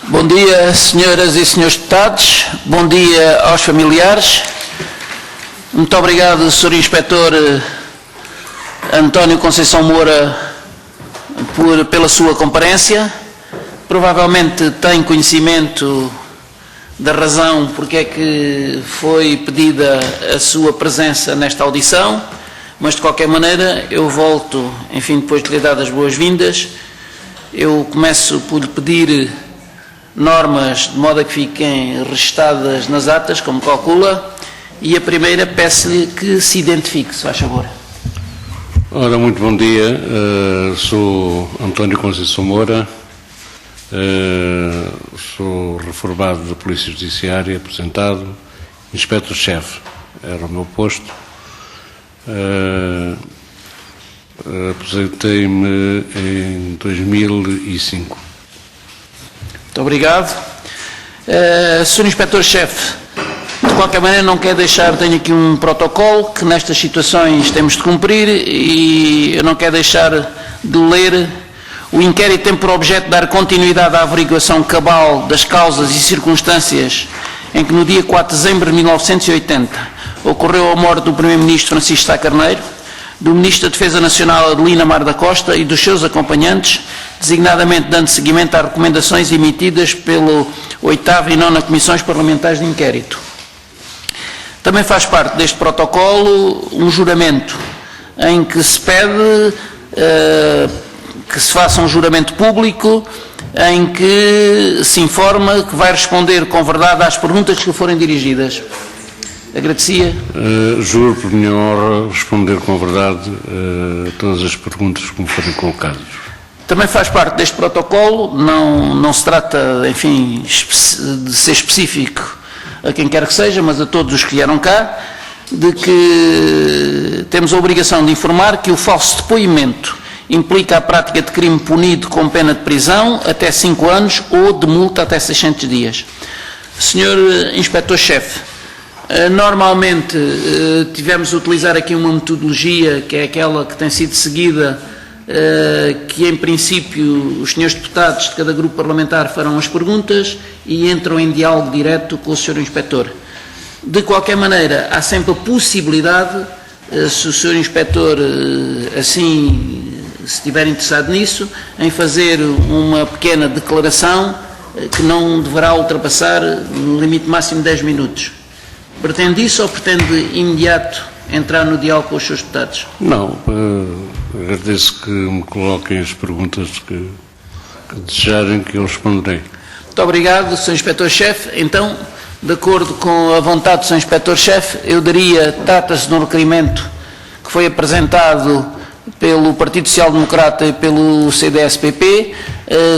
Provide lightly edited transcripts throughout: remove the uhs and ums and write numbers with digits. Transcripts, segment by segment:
Bom dia, senhoras e senhores deputados. Bom dia aos familiares. Muito obrigado, Sr. Inspetor António Conceição Moura, pela sua comparência. Provavelmente tem conhecimento da razão porque é que foi pedida a sua presença nesta audição, mas de qualquer maneira eu volto, enfim, depois de lhe dar as boas-vindas, eu começo por lhe pedir normas de modo a que fiquem registadas nas atas, como calcula, e a primeira peço-lhe que se identifique, se faz favor. Ora, muito bom dia, sou António Conceição Moura, sou reformado da Polícia Judiciária, aposentado, inspetor-chefe, era o meu posto. Aposentei-me em 2005. Muito obrigado. Sr. Inspetor-chefe, de qualquer maneira não quero deixar, tenho aqui um protocolo que nestas situações temos de cumprir e eu não quero deixar de ler. O inquérito tem por objeto dar continuidade à averiguação cabal das causas e circunstâncias em que no dia 4 de dezembro de 1980 ocorreu a morte do Primeiro-Ministro Francisco Sá Carneiro, do Ministro da Defesa Nacional Adelina Mar da Costa e dos seus acompanhantes, designadamente dando seguimento às recomendações emitidas pelo 8ª e 9ª Comissões Parlamentares de Inquérito. Também faz parte deste protocolo um juramento em que se pede que se faça um juramento público em que se informa que vai responder com verdade às perguntas que lhe forem dirigidas. Agradecia. Juro por minha honra responder com verdade a todas as perguntas que me forem colocadas. Também faz parte deste protocolo, não se trata, enfim, de ser específico a quem quer que seja, mas a todos os que vieram cá, de que temos a obrigação de informar que o falso depoimento implica a prática de crime punido com pena de prisão até 5 anos ou de multa até 600 dias. Sr. Inspetor-chefe, normalmente tivemos a utilizar aqui uma metodologia que é aquela que tem sido seguida, que em princípio os senhores deputados de cada grupo parlamentar farão as perguntas e entram em diálogo direto com o Sr. Inspetor. De qualquer maneira, há sempre a possibilidade, se o Sr. Inspetor assim se estiver interessado nisso, em fazer uma pequena declaração que não deverá ultrapassar no limite máximo de 10 minutos. Pretende isso ou pretende imediato entrar no diálogo com os seus deputados? Não, agradeço que me coloquem as perguntas que desejarem que eu responderei. Muito obrigado, Sr. Inspetor-chefe. Então, de acordo com a vontade do Sr. Inspetor-chefe, eu daria, trata-se de um requerimento que foi apresentado pelo Partido Social Democrata e pelo CDS-PP.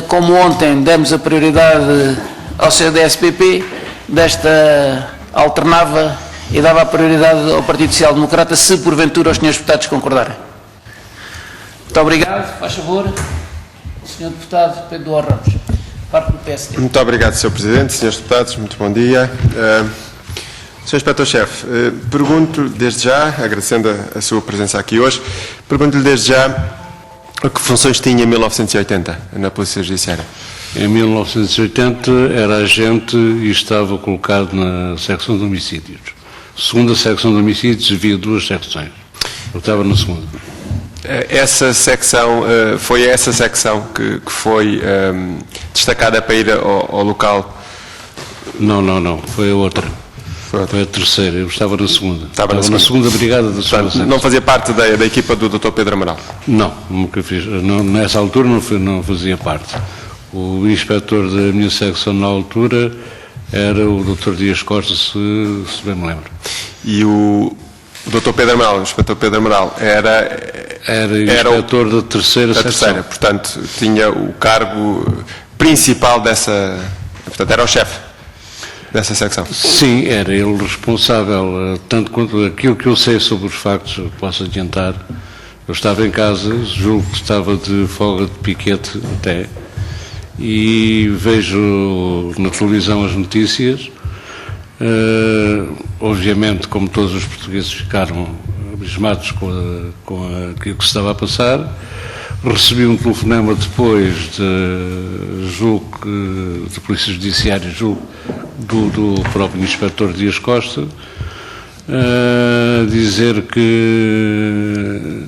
Como ontem demos a prioridade ao CDS-PP, desta alternava e dava a prioridade ao Partido Social Democrata, se porventura os senhores deputados concordarem. Muito obrigado. Faz favor, o senhor deputado Pedro Duarte Ramos, parte do PSD. Muito obrigado, Sr. Presidente, senhores deputados, muito bom dia. Sr. Inspetor-chefe, pergunto desde já, agradecendo a sua presença aqui hoje, pergunto-lhe desde já que funções tinha em 1980 na Polícia Judiciária. Em 1980 era agente e estava colocado na secção de homicídios. Segunda secção de homicídios, havia 2 secções. Eu estava na segunda. Essa secção, foi essa secção que foi destacada para ir ao local? Não, foi a outra. Foi a terceira, eu estava na segunda. Estava na segunda brigada da segunda secção. Não fazia parte da equipa do Dr. Pedro Amaral? Não, nunca fiz. Nessa altura não fazia parte. O inspetor da minha secção na altura era o Dr. Dias Costa, se bem me lembro. E o Dr. Pedro Amaral, o inspetor Pedro Amaral, era inspetor da terceira secção. Portanto, tinha o cargo principal dessa... Portanto, era o chefe dessa secção. Sim, era ele responsável, tanto quanto aquilo que eu sei sobre os factos, posso adiantar. Eu estava em casa, julgo que estava de folga de piquete até, e vejo na televisão as notícias. Obviamente, como todos os portugueses ficaram abismados com aquilo que se estava a passar, recebi um telefonema depois de Polícia Judiciária, do próprio Inspetor Dias Costa, dizer que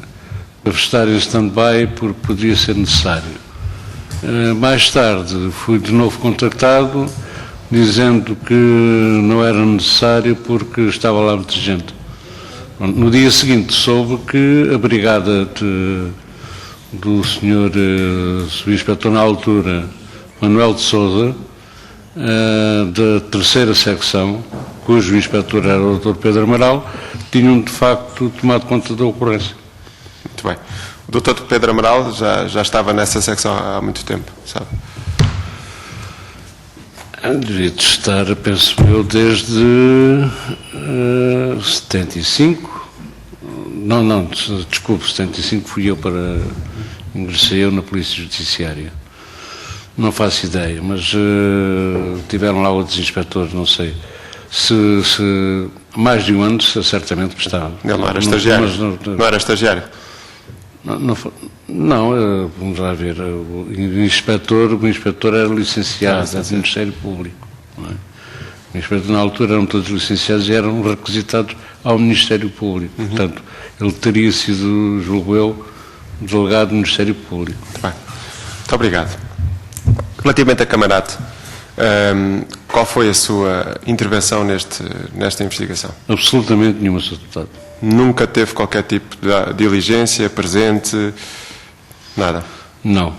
deve estar em stand-by porque poderia ser necessário. Mais tarde fui de novo contactado, dizendo que não era necessário porque estava lá muita gente. No dia seguinte soube que a brigada do senhor subinspetor na altura, Manuel de Sousa, da terceira secção, cujo inspetor era o Dr. Pedro Amaral, tinham de facto tomado conta da ocorrência. Muito bem. O Dr. Pedro Amaral já estava nessa secção há muito tempo, sabe? Devia de estar, penso eu, desde 75. Não, desculpe, 75 fui eu ingressei eu na Polícia Judiciária. Não faço ideia, mas tiveram lá outros inspectores, não sei. Se mais de um ano, certamente que estava. Ele não era estagiário? Não era estagiário? Não, vamos lá ver, o inspetor era licenciado do Ministério Público. Não é? O inspetor na altura eram todos licenciados e eram requisitados ao Ministério Público. Portanto, ele teria sido, julgo eu, delegado do Ministério Público. Muito bem. Muito obrigado. Relativamente a Camarate, qual foi a sua intervenção nesta investigação? Absolutamente nenhuma, Sr. Deputado. Nunca teve qualquer tipo de diligência, presente, nada? Não.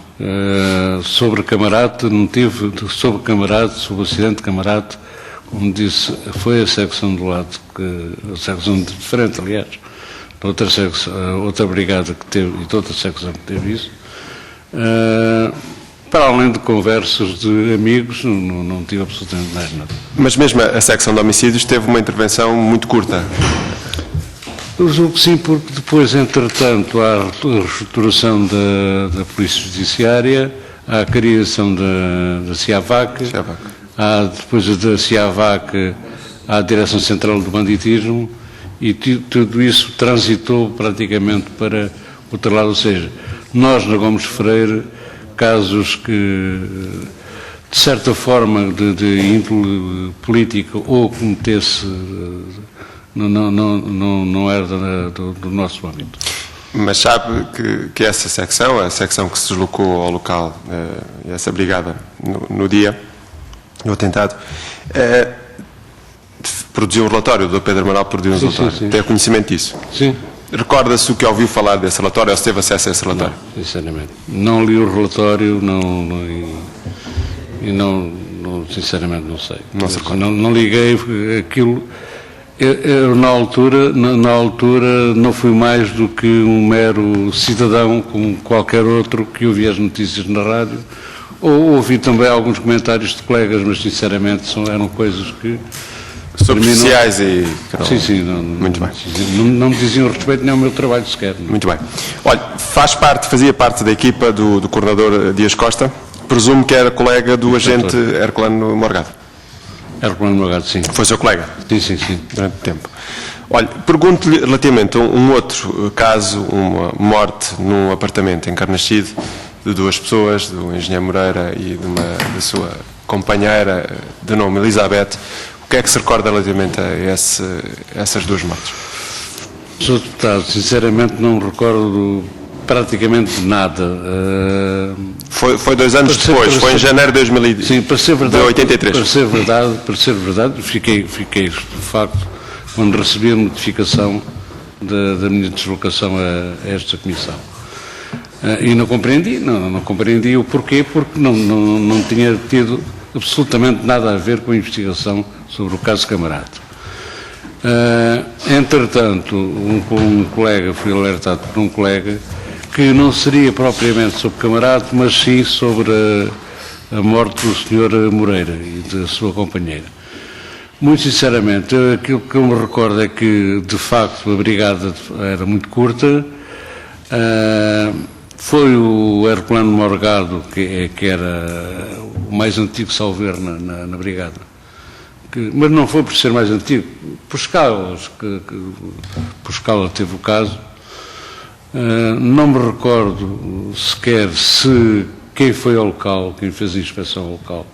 Sobre Camarate, não tive. Sobre Camarate, sobre o acidente de Camarate, como disse, foi a secção do lado, a secção diferente, aliás, da outra secção, outra brigada que teve, e de outra secção que teve isso. Para além de conversas de amigos, não tive absolutamente mais nada. Mas mesmo a secção de homicídios teve uma intervenção muito curta? Eu julgo que sim, porque depois, entretanto, há a reestruturação da Polícia Judiciária, há a criação da CIAVAC, há depois da CIAVAC, há a Direção Central do Banditismo, e tudo isso transitou praticamente para o outro lado, ou seja, nós na Gomes Freire, casos que, de certa forma, de índole política ou cometesse, não era do nosso âmbito. Mas sabe que essa secção, a secção que se deslocou ao local, essa brigada, no dia do atentado, produziu um relatório, o Dr. Pedro Amaral produziu um relatório. Sim. Tem conhecimento disso? Sim. Recorda-se o que ouviu falar desse relatório, ou se teve acesso a esse relatório? Não, sinceramente. Não li o relatório, sinceramente não sei. Não liguei aquilo. Eu na altura não fui mais do que um mero cidadão, como qualquer outro, que ouvia as notícias na rádio, ou ouvi também alguns comentários de colegas, mas sinceramente eram coisas que... Superficiais e... Sim, muito bem. Não me diziam respeito nem ao meu trabalho sequer. Não. Muito bem. Olha, fazia parte da equipa do coordenador Dias Costa, presumo que era colega do agente Herculano Morgado. Herculano Morgado, sim. Foi seu colega? Sim. Durante o tempo. Olha, pergunto-lhe relativamente a um outro caso, uma morte num apartamento em Carnaxide, de duas pessoas, do engenheiro Moreira e da sua companheira de nome Elizabeth. O que é que se recorda relativamente a essas duas mortes? Sr. Deputado, sinceramente não me recordo praticamente nada. Foi 2 anos depois, foi em janeiro de 2083. Sim, para ser verdade, fiquei de facto quando recebi a notificação da minha deslocação a esta comissão. E não compreendi o porquê, porque não tinha tido absolutamente nada a ver com a investigação sobre o caso Camarate. Entretanto, um colega, fui alertado por um colega, que não seria propriamente sobre Camarate, mas sim sobre a morte do Sr. Moreira e da sua companheira. Muito sinceramente, aquilo que eu me recordo é que, de facto, a brigada era muito curta. Foi o Herculano Morgado, que era o mais antigo salvo-erro na brigada. Mas não foi por ser mais antigo, por escala teve o caso. Não me recordo sequer quem foi ao local, quem fez a inspeção ao local.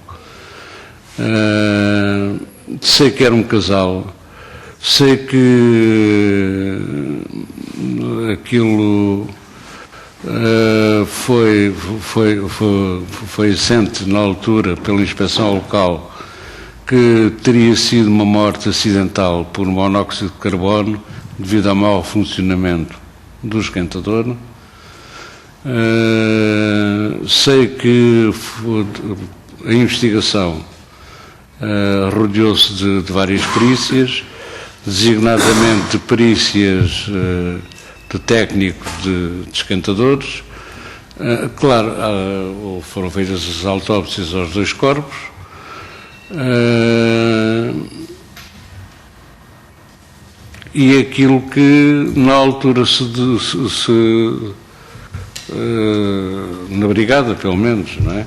Sei que era um casal, sei que aquilo foi assente na altura pela inspeção local que teria sido uma morte acidental por monóxido de carbono devido ao mau funcionamento do esquentador. Sei que a investigação rodeou-se de várias perícias, designadamente de perícias de técnicos de esquentadores. Claro, foram feitas as autópsias aos 2 corpos. E aquilo que na altura na brigada, pelo menos, não é?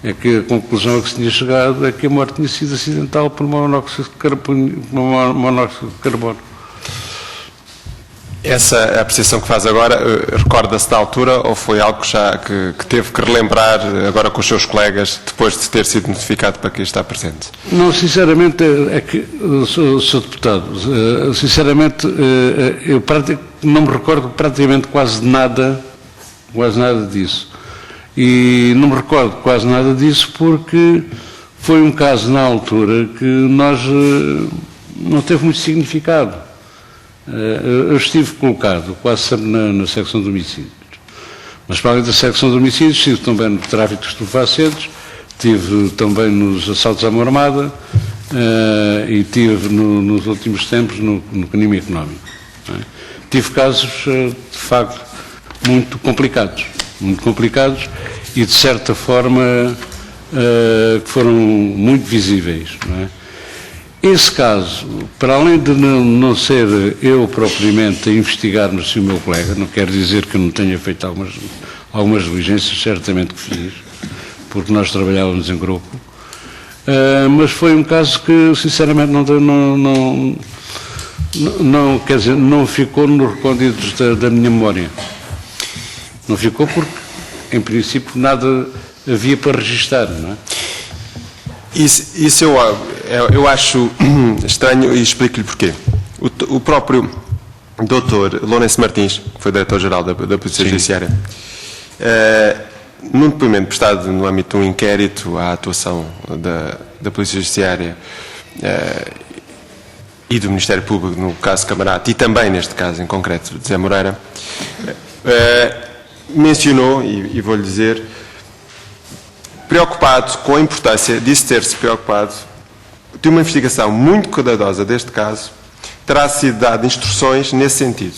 É que a conclusão a que se tinha chegado é que a morte tinha sido acidental por monóxido de carbono. Essa apreciação que faz agora, recorda-se da altura ou foi algo que teve que relembrar agora com os seus colegas depois de ter sido notificado para que está presente? Não, sinceramente, é que, Sr. Deputado, sinceramente, eu não me recordo praticamente quase nada disso. E não me recordo quase nada disso porque foi um caso na altura que não teve muito significado. Eu estive colocado quase sempre na secção de homicídios, mas para além da secção de homicídios estive também no tráfico de estupefacientes, estive também nos assaltos à mão armada e estive nos últimos tempos no crime económico. Tive casos de facto muito complicados e de certa forma que foram muito visíveis, não é? Esse caso, para além de não ser eu propriamente a investigar, mas sim o meu colega, não quer dizer que eu não tenha feito algumas diligências, certamente que fiz, porque nós trabalhávamos em grupo, mas foi um caso que, sinceramente, quer dizer, não ficou nos recônditos da minha memória. Não ficou porque, em princípio, nada havia para registar, não é? Isso eu acho estranho e explico-lhe porquê. O próprio Dr. Lourenço Martins, que foi Diretor-Geral da Polícia Judiciária, num depoimento prestado no âmbito de um inquérito à atuação da Polícia Judiciária e do Ministério Público no caso Camarate, e também neste caso em concreto de Zé Moreira, mencionou, e vou-lhe dizer, preocupado com a importância disso ter-se preocupado, de uma investigação muito cuidadosa deste caso, terá sido dado instruções nesse sentido,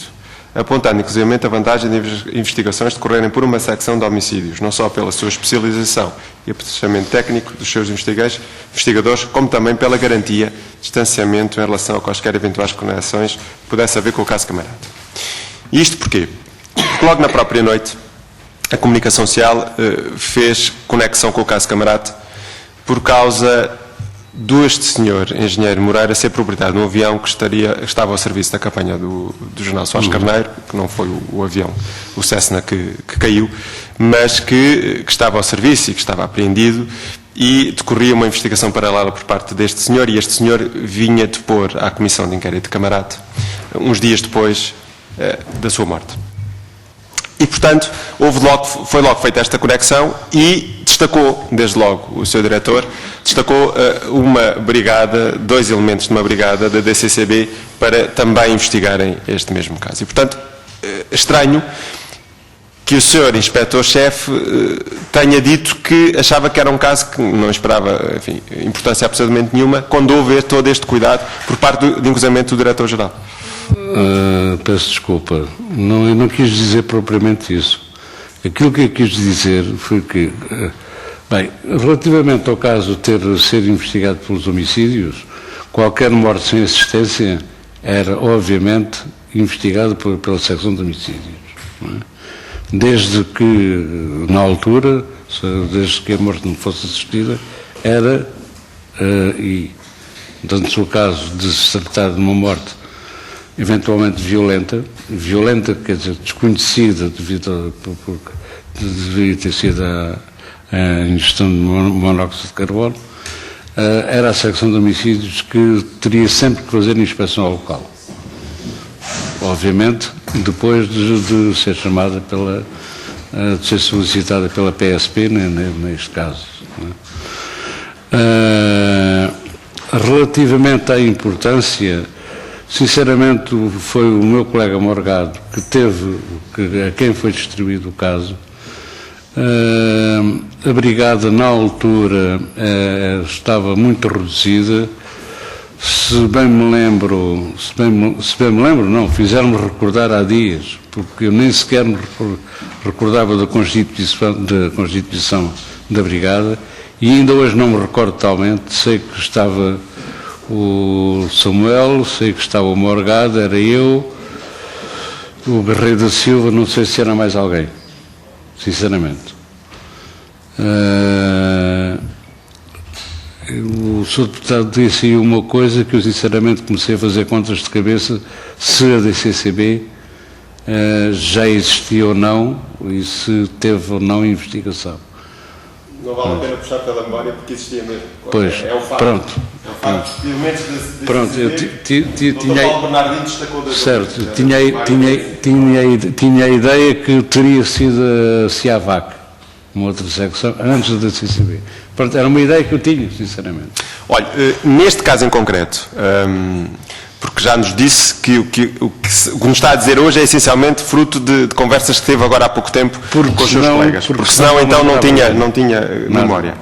apontando inclusivamente a vantagem de investigações decorrerem por uma secção de homicídios, não só pela sua especialização e aperfeiçoamento técnico dos seus investigadores, como também pela garantia de distanciamento em relação a quaisquer eventuais conexões que pudesse haver com o caso Camarate. E isto porquê? Porque logo na própria noite, a comunicação social fez conexão com o caso Camarate por causa este senhor, engenheiro Moreira, ser proprietário de um avião que estava ao serviço da campanha do jornal Soares Carneiro, que não foi o avião, o Cessna que caiu, mas que estava ao serviço e que estava apreendido, e decorria uma investigação paralela por parte deste senhor, e este senhor vinha depor à Comissão de Inquérito de Camarate uns dias depois da sua morte. E, portanto, foi logo feita esta conexão e destacou, desde logo, o seu diretor, destacou dois elementos de uma brigada da DCCB para também investigarem este mesmo caso. E, portanto, estranho que o senhor inspetor-chefe tenha dito que achava que era um caso que não esperava, enfim, importância absolutamente nenhuma, quando houve todo este cuidado por parte, inclusivamente, do diretor-geral. Peço desculpa, eu não quis dizer propriamente isso. Aquilo que eu quis dizer foi que, bem, relativamente ao caso ser investigado pelos homicídios, qualquer morte sem assistência era, obviamente, investigado pela secção de homicídios. Não é? Desde que, na altura, desde que a morte não fosse assistida, e, dando-se o caso de se tratar de uma morte eventualmente violenta, quer dizer, desconhecida devido deveria ter sido a ingestão de monóxido de carbono, era a secção de homicídios que teria sempre que fazer inspeção ao local. Obviamente, depois de ser chamada de ser solicitada pela PSP, neste caso. Relativamente à importância, sinceramente, foi o meu colega Morgado a quem foi distribuído o caso. A brigada, na altura, estava muito reduzida. Se bem me lembro, não, fizeram-me recordar há dias, porque eu nem sequer me recordava da constituição da brigada, e ainda hoje não me recordo totalmente. Sei que estava o Samuel, sei que estava o Morgado, era eu, o Guerreiro da Silva, não sei se era mais alguém, sinceramente. O Sr. Deputado disse aí uma coisa que eu sinceramente comecei a fazer contas de cabeça, se a DCCB já existia ou não, e se teve ou não investigação. Não vale a pena puxar pela memória porque existia mesmo. Pois, é o facto. Pronto. É o facto. Pelo Pronto, eu tinha... Paulo Bernardino destacou da... Certo, tinha a ideia que teria sido a CIAVAC, uma outra secção, antes da DCCB. Pronto, era uma ideia que eu tinha, sinceramente. Olha, neste caso em concreto, porque já nos disse que o que nos está a dizer hoje é essencialmente fruto de conversas que teve agora há pouco tempo com os seus colegas. Porque senão então não tinha memória.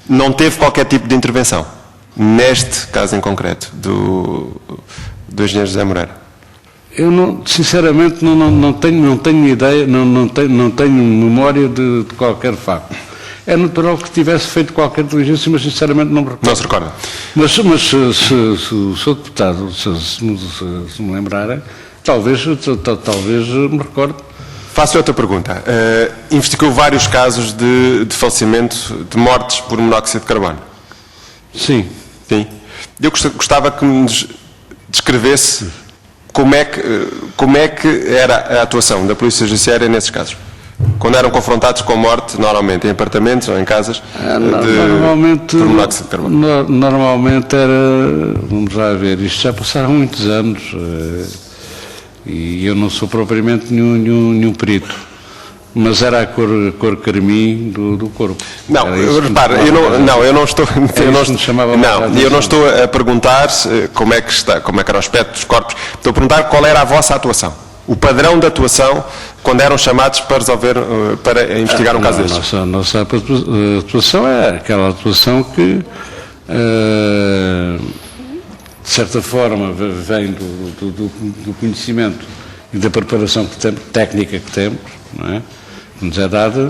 Não teve qualquer tipo de intervenção, neste caso em concreto, do engenheiro José Moreira. Eu sinceramente não tenho ideia, não tenho memória de qualquer facto. É natural que tivesse feito qualquer diligência, mas sinceramente não me recordo. Não se recorda? Mas se o Sr. Deputado, se me lembrarem, talvez me recorde. Faço outra pergunta. Investigou vários casos de falecimento, de mortes por monóxido de carbono? Sim. Sim. Eu gostava que me descrevesse como é que era a atuação da Polícia Judiciária nesses casos. Quando eram confrontados com a morte, normalmente em apartamentos ou em casas, por monóxido de carbono. Normalmente era, vamos lá ver, isto já passaram muitos anos e eu não sou propriamente nenhum perito, mas era a cor carmim do corpo. Não, repare, eu não estou a perguntar como é que era o aspecto dos corpos, estou a perguntar qual era a vossa atuação, o padrão de atuação quando eram chamados para para investigar um caso destes. A nossa atuação é aquela atuação que, de certa forma, vem do conhecimento e da preparação técnica que temos, não é? Que nos é dada.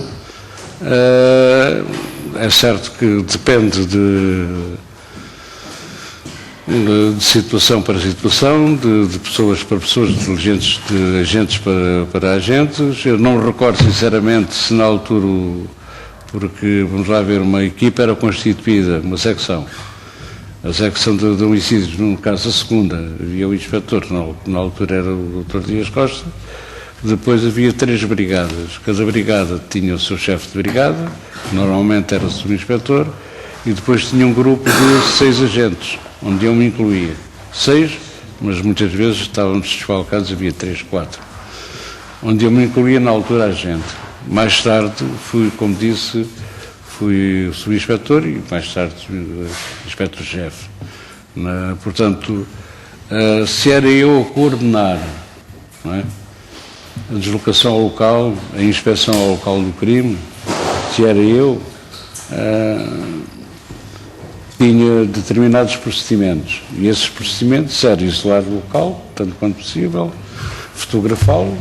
É certo que depende de situação para situação, de pessoas para pessoas, de diligentes, de agentes para agentes. Eu não recordo sinceramente se na altura, porque vamos lá ver, uma equipa era constituída, uma secção, a secção de homicídios, no caso a segunda, havia o inspetor, na altura era o Dr. Dias Costa, depois havia 3 brigadas, cada brigada tinha o seu chefe de brigada, normalmente era o subinspetor, e depois tinha um grupo de 6 agentes, onde eu me incluía. 6, mas muitas vezes estávamos desfalcados, havia 3, 4. Onde eu me incluía na altura agente. Mais tarde fui, como disse, fui o subinspetor e mais tarde inspetor-chefe. Portanto, se era eu a coordenar, não é? A deslocação ao local, a inspeção ao local do crime, se era eu, tinha determinados procedimentos, e esses procedimentos eram isolar o local, tanto quanto possível, fotografá-lo,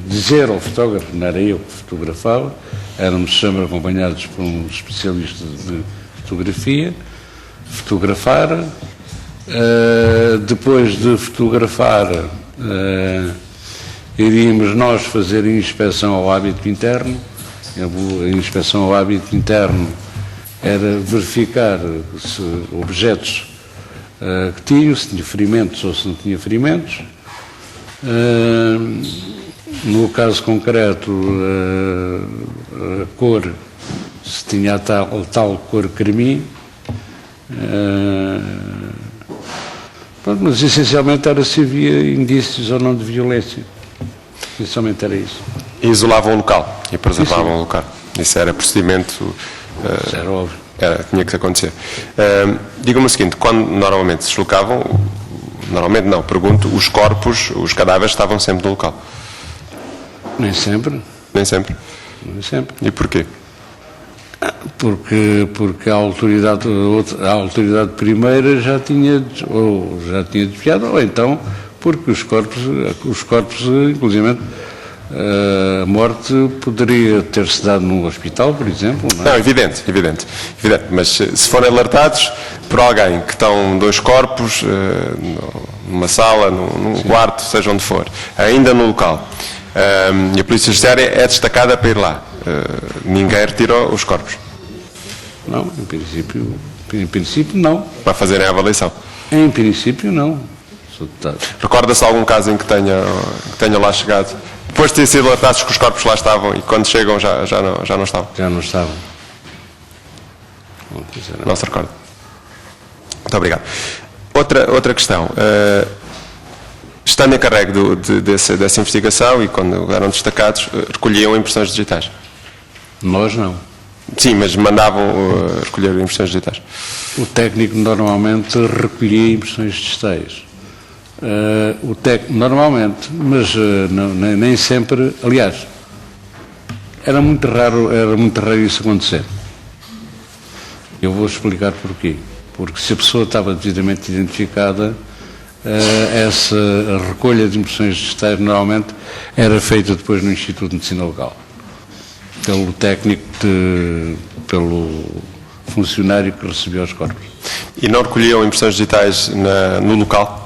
dizer ao fotógrafo, não era eu que fotografava, éramos sempre acompanhados por um especialista de fotografia, fotografar, depois de fotografar, iríamos nós fazer a inspeção ao hábito interno. A inspeção ao hábito interno era verificar se objetos que tinham, se tinha ferimentos ou se não tinha ferimentos, No caso concreto, a cor, se tinha a tal cor carmim, mas essencialmente era se havia indícios ou não de violência. Essencialmente era isso. E isolavam o local e preservavam o local. Isso era procedimento... Isso era óbvio. Tinha que acontecer. Diga-me o seguinte, quando normalmente se deslocavam, normalmente não, pergunto, os corpos, os cadáveres estavam sempre no local? Nem sempre. Nem sempre? Nem sempre. E porquê? Porque a autoridade primeira já tinha desviado, ou então porque os corpos inclusive, a morte poderia ter-se dado num hospital, por exemplo. Não, evidente. Mas se forem alertados por alguém que estão 2 corpos numa sala, num quarto, seja onde for, ainda no local, e a Polícia Judiciária é destacada para ir lá, ninguém retira os corpos? Não, em princípio não. Para fazerem a avaliação? Em princípio não. Recorda-se algum caso em que tenha lá chegado, depois de ter sido alertados que os corpos lá estavam e quando chegam já não estavam? Já não estavam. Não se recorda. Muito obrigado. Outra questão. Estando em carrego dessa investigação e quando eram destacados, recolhiam impressões digitais? Nós não. Sim, mas mandavam recolher impressões digitais? O técnico normalmente recolhia impressões digitais. Normalmente, mas nem sempre. Aliás, era muito raro isso acontecer. Eu vou explicar porquê. Porque se a pessoa estava devidamente identificada, essa recolha de impressões digitais normalmente era feita depois no Instituto de Medicina Legal, pelo técnico, pelo funcionário que recebia os corpos. E não recolhiam impressões digitais no local?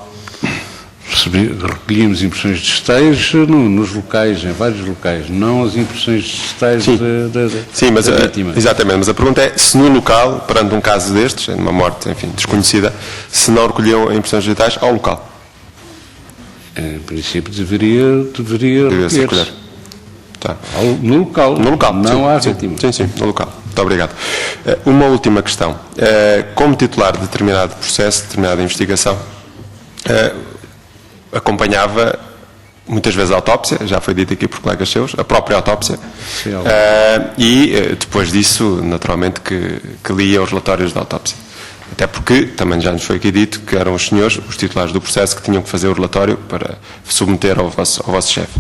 Recolhíamos impressões digitais nos locais, em vários locais, não as impressões digitais da vítima. Exatamente, mas a pergunta é se no local, perante um caso destes, uma morte, enfim, desconhecida, se não recolhiam impressões digitais ao local? Em princípio deveria recolher. Tá. No local, não à vítima. Sim, no local. Muito obrigado. Uma última questão. Como titular de determinado processo, de determinada investigação, acompanhava muitas vezes a autópsia, já foi dito aqui por colegas seus, a própria autópsia, e depois disso, naturalmente, que lia os relatórios da autópsia. Até porque, também já nos foi aqui dito, que eram os senhores, os titulares do processo, que tinham que fazer o relatório para submeter ao vosso chefe.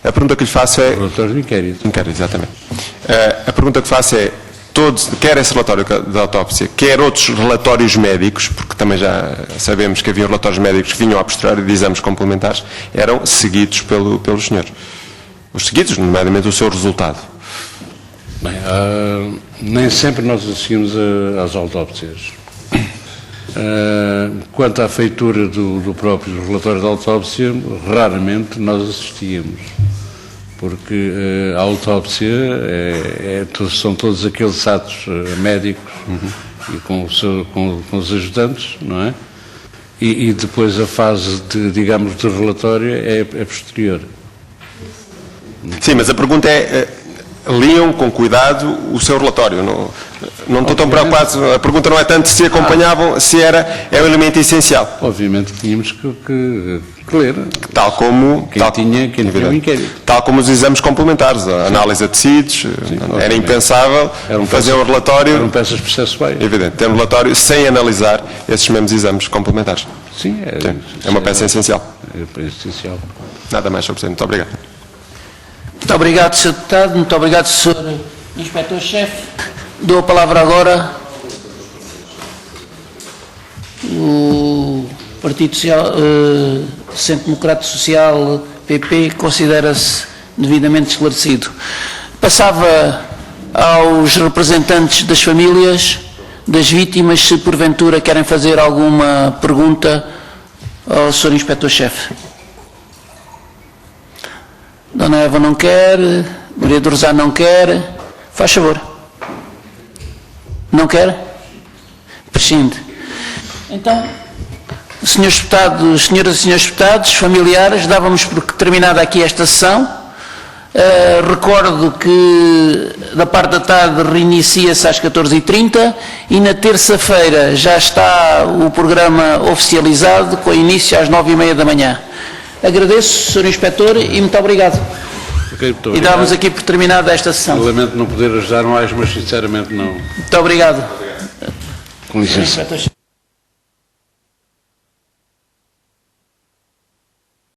A pergunta que lhe faço é... Relatório de inquérito. Inquérito, exatamente. A pergunta que faço é, quer esse relatório da autópsia, quer outros relatórios médicos, porque também já sabemos que havia relatórios médicos que vinham a posteriori de exames complementares, eram seguidos pelos senhores. Os seguidos, nomeadamente, o seu resultado. Bem, nem sempre nós assistimos às autópsias. Quanto à feitura do próprio relatório da autópsia, raramente nós assistíamos, porque a autópsia são todos aqueles atos médicos e com os ajudantes, não é? E depois a fase de relatório é posterior. Sim, mas a pergunta é, liam com cuidado o seu relatório? Não estou tão preocupado, a pergunta não é tanto se acompanhavam, se é um elemento essencial. Obviamente que tínhamos que ler. Tal como quem tinha um inquérito. Tal como os exames complementares, a análise a tecidos, era impensável fazer um relatório. Eram peças processuais. Evidente, ter um relatório sem analisar esses mesmos exames complementares. Sim, é uma peça essencial. É essencial. Nada mais, Sr. Presidente. Muito obrigado. Muito obrigado, Sr. Deputado. Muito obrigado, Sr. Inspetor-Chefe. Dou a palavra agora o Partido Social, Centro Democrático Social, PP, considera-se devidamente esclarecido. Passava aos representantes das famílias das vítimas, se porventura querem fazer alguma pergunta ao Sr. Inspetor-Chefe. Dona Eva não quer, Maria do Rosário não quer. Faz favor. Não quer? Prescinde. Então, Senhores deputados, senhoras e senhores deputados, familiares, dávamos por terminada aqui esta sessão. Recordo que da parte da tarde reinicia-se às 14h30 e na terça-feira já está o programa oficializado com início às 9h30 da manhã. Agradeço, Sr. Inspetor, e muito obrigado. Okay, muito E obrigado. dávamos aqui por terminada esta sessão. Lamento não poder ajudar mais, mas sinceramente não. Muito obrigado. Com licença. Inspetor.